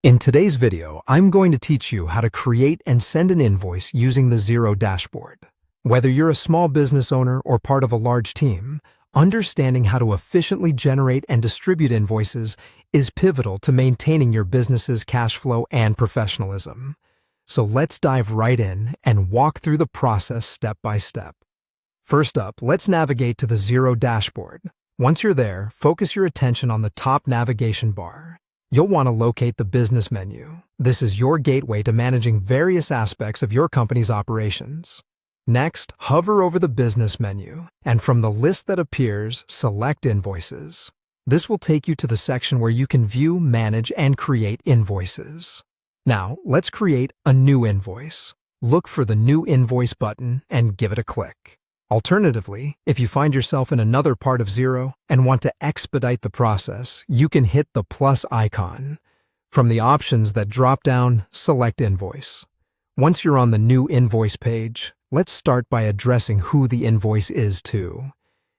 In today's video, I'm going to teach you how to create and send an invoice using the Xero dashboard. Whether you're a small business owner or part of a large team, understanding how to efficiently generate and distribute invoices is pivotal to maintaining your business's cash flow and professionalism. So let's dive right in and walk through the process step by step. First up, let's navigate to the Xero dashboard. Once you're there, focus your attention on the top navigation bar. You'll want to locate the business menu. This is your gateway to managing various aspects of your company's operations. Next, hover over the business menu, and from the list that appears, select Invoices. This will take you to the section where you can view, manage, and create invoices. Now, let's create a new invoice. Look for the New Invoice button and give it a click. Alternatively, if you find yourself in another part of Xero and want to expedite the process, you can hit the plus icon. From the options that drop down, select Invoice. Once you're on the New Invoice page, let's start by addressing who the invoice is to.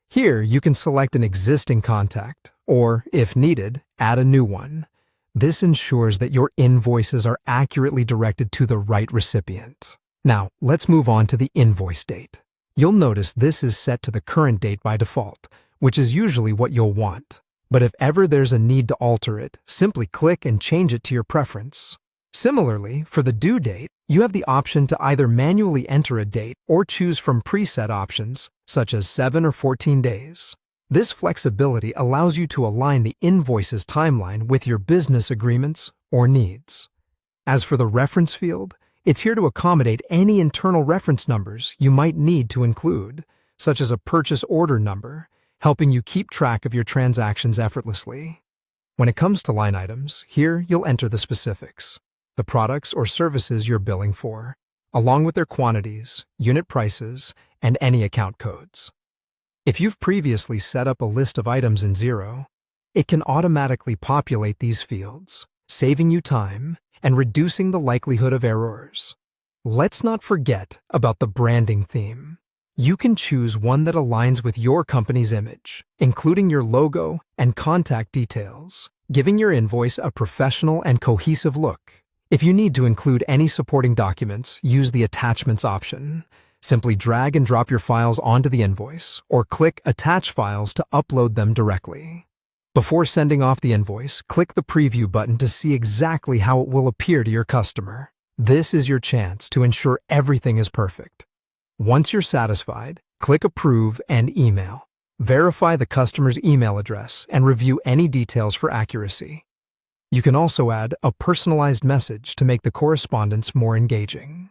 Here, you can select an existing contact, or, if needed, add a new one. This ensures that your invoices are accurately directed to the right recipient. Now, let's move on to the invoice date. You'll notice this is set to the current date by default, which is usually what you'll want. But if ever there's a need to alter it, simply click and change it to your preference. Similarly, for the due date, you have the option to either manually enter a date or choose from preset options, such as 7 or 14 days. This flexibility allows you to align the invoice's timeline with your business agreements or needs. As for the reference field, it's here to accommodate any internal reference numbers you might need to include, such as a purchase order number, helping you keep track of your transactions effortlessly. When it comes to line items, here you'll enter the specifics, the products or services you're billing for, along with their quantities, unit prices, and any account codes. If you've previously set up a list of items in Xero, it can automatically populate these fields, saving you time and reducing the likelihood of errors. Let's not forget about the branding theme. You can choose one that aligns with your company's image, including your logo and contact details, giving your invoice a professional and cohesive look. If you need to include any supporting documents, use the Attachments option. Simply drag and drop your files onto the invoice, or click Attach Files to upload them directly. Before sending off the invoice, click the Preview button to see exactly how it will appear to your customer. This is your chance to ensure everything is perfect. Once you're satisfied, click Approve and Email. Verify the customer's email address and review any details for accuracy. You can also add a personalized message to make the correspondence more engaging.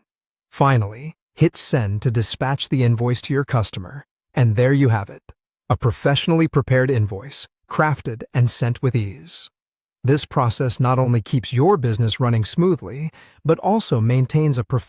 Finally, hit Send to dispatch the invoice to your customer, and there you have it, a professionally prepared invoice, crafted and sent with ease. This process not only keeps your business running smoothly, but also maintains a professional